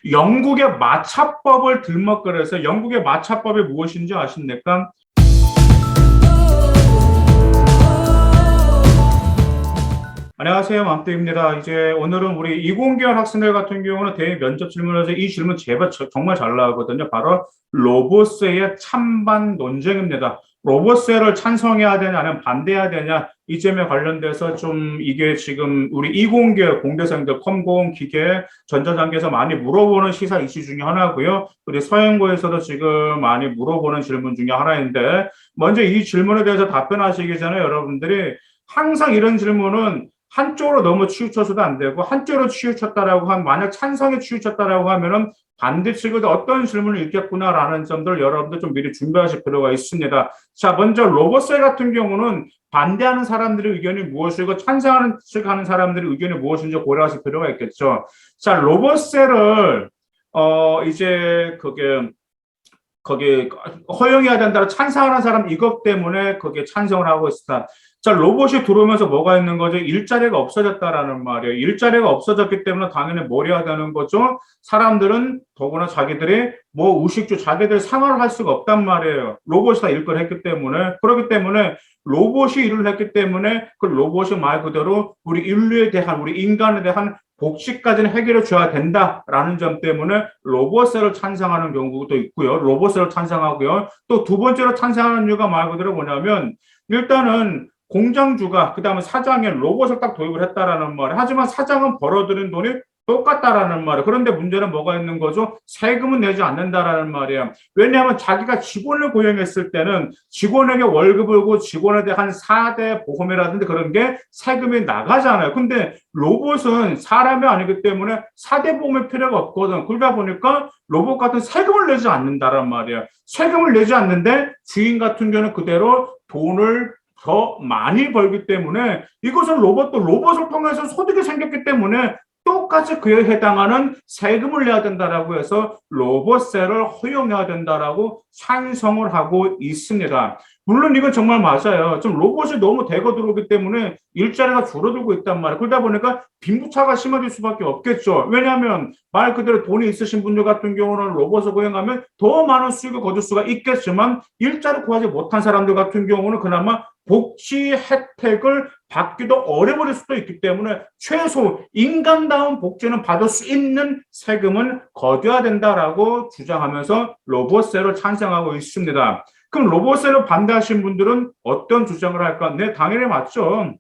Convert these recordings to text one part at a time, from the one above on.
영국의 마차법을 들먹거려서 영국의 마차법이 무엇인지 아십니까? 안녕하세요. 맘때입니다. 이제 오늘은 우리 이공계열 학생들 같은 경우는 대외 면접 질문에서 이 질문 제발 정말 잘 나오거든요. 바로 로보세의 찬반 논쟁입니다. 로보세를 찬성해야 되냐, 아니면 반대해야 되냐, 이 점에 관련돼서 좀 이게 지금 우리 이공계열 공대생들 컴공, 기계, 전자장비에서 많이 물어보는 시사 이슈 중에 하나고요. 우리 서영고에서도 지금 많이 물어보는 질문 중에 하나인데, 먼저 이 질문에 대해서 답변하시기 전에 여러분들이 항상 이런 질문은 한쪽으로 너무 치우쳐서도 안 되고, 한쪽으로 치우쳤다라고 하면, 만약 찬성에 치우쳤다라고 하면은 반대측에도 어떤 질문을 읽겠구나라는 점들 여러분들 좀 미리 준비하실 필요가 있습니다. 자, 먼저 로봇셀 같은 경우는 반대하는 사람들의 의견이 무엇이고 찬성하는 측 하는 사람들의 의견이 무엇인지 고려하실 필요가 있겠죠. 자, 로봇셀을 이제 거기에 허용해야 된다고 찬성하는 사람 이것 때문에 거기에 찬성을 하고 있다. 자, 로봇이 들어오면서 뭐가 있는 거죠? 일자리가 없어졌다라는 말이에요. 일자리가 없어졌기 때문에 당연히 뭘 해야 되는 거죠? 사람들은 더구나 자기들이 뭐 의식주 자기들 생활을 할 수가 없단 말이에요. 로봇이 다 일을 했기 때문에. 그렇기 때문에 로봇이 일을 했기 때문에 그 로봇이 말 그대로 우리 인류에 대한, 우리 인간에 대한 복지까지는 해결해 줘야 된다라는 점 때문에 로봇셀을 찬성하는 경우도 있고요. 로봇셀을 찬성하고요. 또 두 번째로 찬성하는 이유가 말 그대로 뭐냐면 일단은 공장주가 그다음에 사장에 로봇을 딱 도입을 했다라는 말이에요. 하지만 사장은 벌어들인 돈이 똑같다라는 말이에요. 그런데 문제는 뭐가 있는 거죠? 세금은 내지 않는다라는 말이에요. 왜냐하면 자기가 직원을 고용했을 때는 직원에게 월급을 고 직원에 대한 4대 보험이라든지 그런 게 세금이 나가잖아요. 근데 로봇은 사람이 아니기 때문에 4대 보험이 필요가 없거든. 그러다 보니까 로봇 같은 세금을 내지 않는다란 말이에요. 세금을 내지 않는데 주인 같은 경우는 그대로 돈을 더 많이 벌기 때문에 이것은 로봇을 통해서 소득이 생겼기 때문에 똑같이 그에 해당하는 세금을 내야 된다라고 해서 로봇세를 허용해야 된다라고 찬성을 하고 있습니다. 물론 이건 정말 맞아요. 좀 로봇이 너무 대거 들어오기 때문에 일자리가 줄어들고 있단 말이에요. 그러다 보니까 빈부차가 심해질 수밖에 없겠죠. 왜냐하면 말 그대로 돈이 있으신 분들 같은 경우는 로봇을 고용하면 더 많은 수익을 거둘 수가 있겠지만 일자리 구하지 못한 사람들 같은 경우는 그나마 복지 혜택을 받기도 어려워질 수도 있기 때문에 최소 인간다운 복지는 받을 수 있는 세금은 거둬야 된다라고 주장하면서 로봇세를 찬성하고 있습니다. 그럼 로봇세를 반대하신 분들은 어떤 주장을 할까? 네, 당연히 맞죠.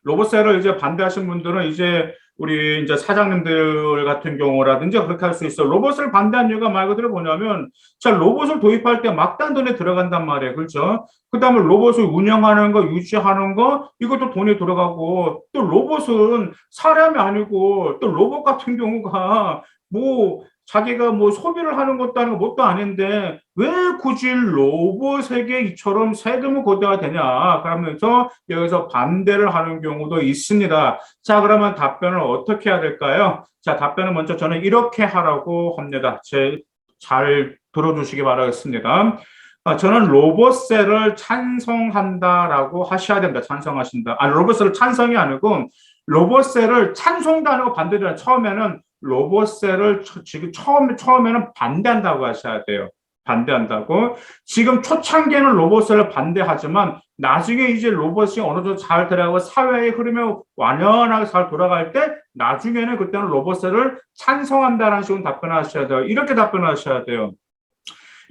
로봇세를 이제 반대하신 분들은 이제 우리 이제 사장님들 같은 경우라든지 그렇게 할 수 있어. 로봇을 반대한 이유가 말 그대로 뭐냐면, 자, 로봇을 도입할 때 막단 돈이 들어간단 말이에요. 그렇죠? 그 다음에 로봇을 운영하는 거, 유지하는 거, 이것도 돈이 들어가고, 또 로봇은 사람이 아니고, 또 로봇 같은 경우가 뭐, 자기가 뭐 소비를 하는 것도 아니고 뭣도 아닌데 왜 굳이 로봇에게 이처럼 세금을 거둬야 되냐 그러면서 여기서 반대를 하는 경우도 있습니다. 자, 그러면 답변을 어떻게 해야 될까요? 자, 답변은 먼저 저는 이렇게 하라고 합니다. 잘 들어주시기 바라겠습니다. 저는 로봇세를 찬성한다라고 하셔야 됩니다. 찬성하신다. 아니, 로봇세를 찬성이 아니고 로봇세를 찬성도 아니고 반대도 처음에는 로봇세를 지금 처음에는 반대한다고 하셔야 돼요. 반대한다고. 지금 초창기에는 로봇세를 반대하지만 나중에 이제 로봇이 어느 정도 잘 들어가고 사회의 흐름에 완연하게 잘 돌아갈 때 나중에는 그때는 로봇세를 찬성한다라는 식으로 답변하셔야 돼요. 이렇게 답변하셔야 돼요.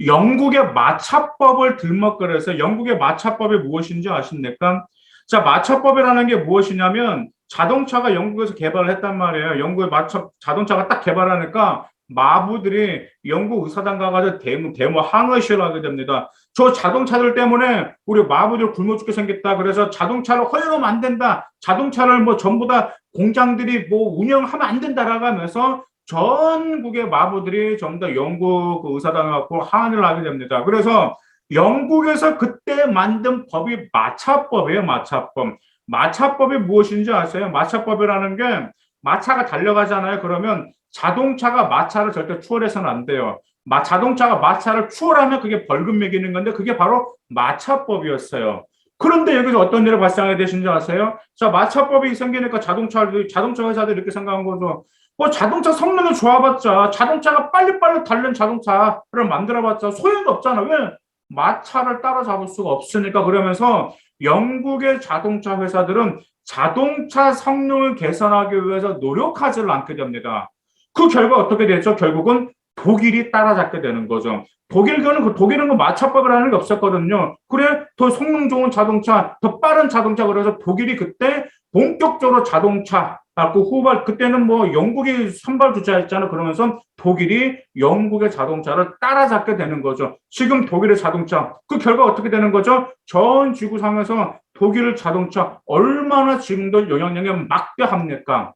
영국의 마차법을 들먹거려서 영국의 마차법이 무엇인지 아십니까? 자, 마차법이라는 게 무엇이냐면 자동차가 영국에서 개발을 했단 말이에요. 영국의 자동차가 딱 개발하니까 마부들이 영국 의사당 가가지고 데모 항의시를 하게 됩니다. 저 자동차들 때문에 우리 마부들 굶어 죽게 생겼다. 그래서 자동차를 허용하면 안 된다. 자동차를 뭐 전부 다 공장들이 뭐 운영하면 안 된다라고 하면서 전국의 마부들이 전부 다 영국 의사당에 갖고 항의를 하게 됩니다. 그래서 영국에서 그때 만든 법이 마차법이에요. 마차법. 마차법이 무엇인지 아세요? 마차법이라는 게 마차가 달려가잖아요. 그러면 자동차가 마차를 절대 추월해서는 안 돼요. 자동차가 마차를 추월하면 그게 벌금 매기는 건데 그게 바로 마차법이었어요. 그런데 여기서 어떤 일을 발생하게 되신지 아세요? 자, 마차법이 생기니까 자동차 회사들이 이렇게 생각한 거죠. 뭐 자동차 성능이 좋아봤자 자동차가 빨리빨리 달리는 자동차를 만들어봤자 소용이 없잖아. 왜? 마차를 따라잡을 수가 없으니까. 그러면서 영국의 자동차 회사들은 자동차 성능을 개선하기 위해서 노력하지를 않게 됩니다. 그 결과 어떻게 되죠? 결국은 독일이 따라잡게 되는 거죠. 독일은 그 마차법이라는 게 없었거든요. 그래, 더 성능 좋은 자동차, 더 빠른 자동차, 그래서 독일이 그때 본격적으로 자동차, 그 후발, 그때는 뭐 영국이 선발 주자였잖아. 그러면서 독일이 영국의 자동차를 따라잡게 되는 거죠. 지금 독일의 자동차, 그 결과 어떻게 되는 거죠? 전 지구상에서 독일 자동차 얼마나 지금도 영향력이 막대합니까?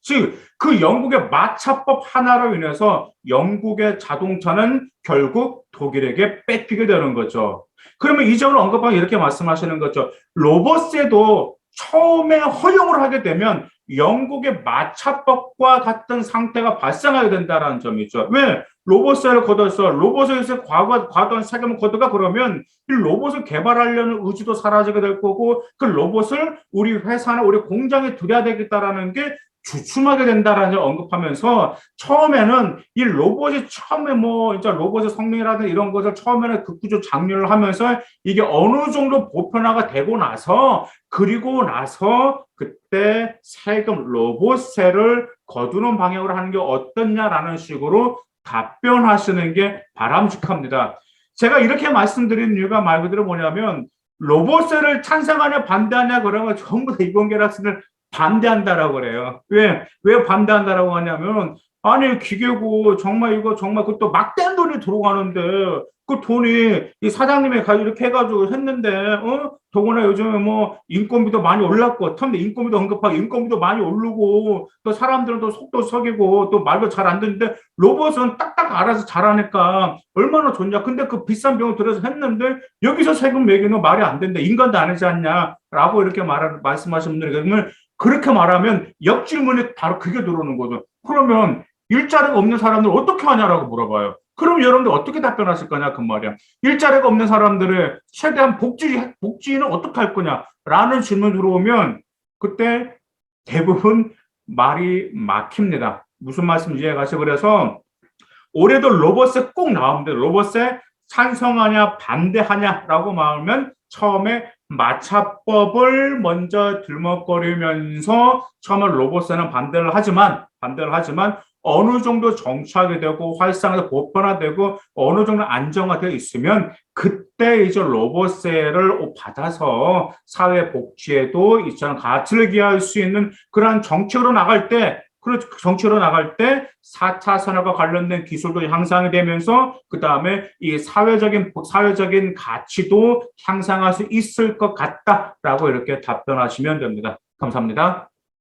즉, 그 영국의 마차법 하나로 인해서 영국의 자동차는 결국 독일에게 뺏기게 되는 거죠. 그러면 이 점을 언급하고 이렇게 말씀하시는 거죠. 로버스도 처음에 허용을 하게 되면 영국의 마차법과 같은 상태가 발생하게 된다는 점이죠. 왜? 로봇세를 걷어서 로봇에서 과도한 세금을 걷어가 그러면 이 로봇을 개발하려는 의지도 사라지게 될 거고 그 로봇을 우리 회사나 우리 공장에 들여야 되겠다라는 게 주춤하게 된다라는 걸 언급하면서 처음에는 이 로봇이 처음에 뭐 이제 로봇의 성능이라든 이런 것을 처음에는 극구조 장려를 하면서 이게 어느 정도 보편화가 되고 나서 그리고 나서 그때 세금 로봇세를 거두는 방향으로 하는 게 어떻냐라는 식으로 답변하시는 게 바람직합니다. 제가 이렇게 말씀드린 이유가 말 그대로 뭐냐면 로봇세를 찬성하냐 반대하냐 그러면 전부 다 이공계학생을 반대한다라고 그래요. 왜 반대한다라고 하냐면, 아니, 기계고, 정말 이거 정말 그것도 막대한 돈이 들어가는데, 그 돈이 이 사장님이 이렇게 해가지고 했는데, 더구나 요즘에 뭐 인건비도 많이 올랐고, 텀데 인건비도 언급하고, 인건비도 많이 오르고, 또 사람들은 또 속도 석이고, 또 말도 잘 안 듣는데, 로봇은 딱딱 알아서 잘하니까 얼마나 좋냐. 근데 그 비싼 비용 들여서 했는데, 여기서 세금 매기는 거 말이 안 된다. 인간도 안 하지 않냐. 라고 이렇게 말씀하신 분들이 그러면 그렇게 말하면 역질문이 바로 그게 들어오는 거죠. 그러면 일자리가 없는 사람들 어떻게 하냐라고 물어봐요. 그럼 여러분들 어떻게 답변하실 거냐 그 말이야. 일자리가 없는 사람들의 최대한 복지는 어떻게 할 거냐라는 질문 들어오면 그때 대부분 말이 막힙니다. 무슨 말씀인지 이해가시죠? 그래서 올해도 로봇에 꼭 나옵니다. 로봇에 찬성하냐 반대하냐라고 말하면 처음에 마차법을 먼저 들먹거리면서 처음에 로봇에는 반대를 하지만 어느 정도 정착이 되고 활성화되고 보편화되고 어느 정도 안정화되어 있으면 그때 이제 로봇세를 받아서 사회 복지에도 이처럼 가치를 기여할 수 있는 그러한 정책으로 나갈 때 정치로 나갈 때 4차 산업과 관련된 기술도 향상이 되면서 그 다음에 이 사회적인 가치도 향상할 수 있을 것 같다라고 이렇게 답변하시면 됩니다. 감사합니다.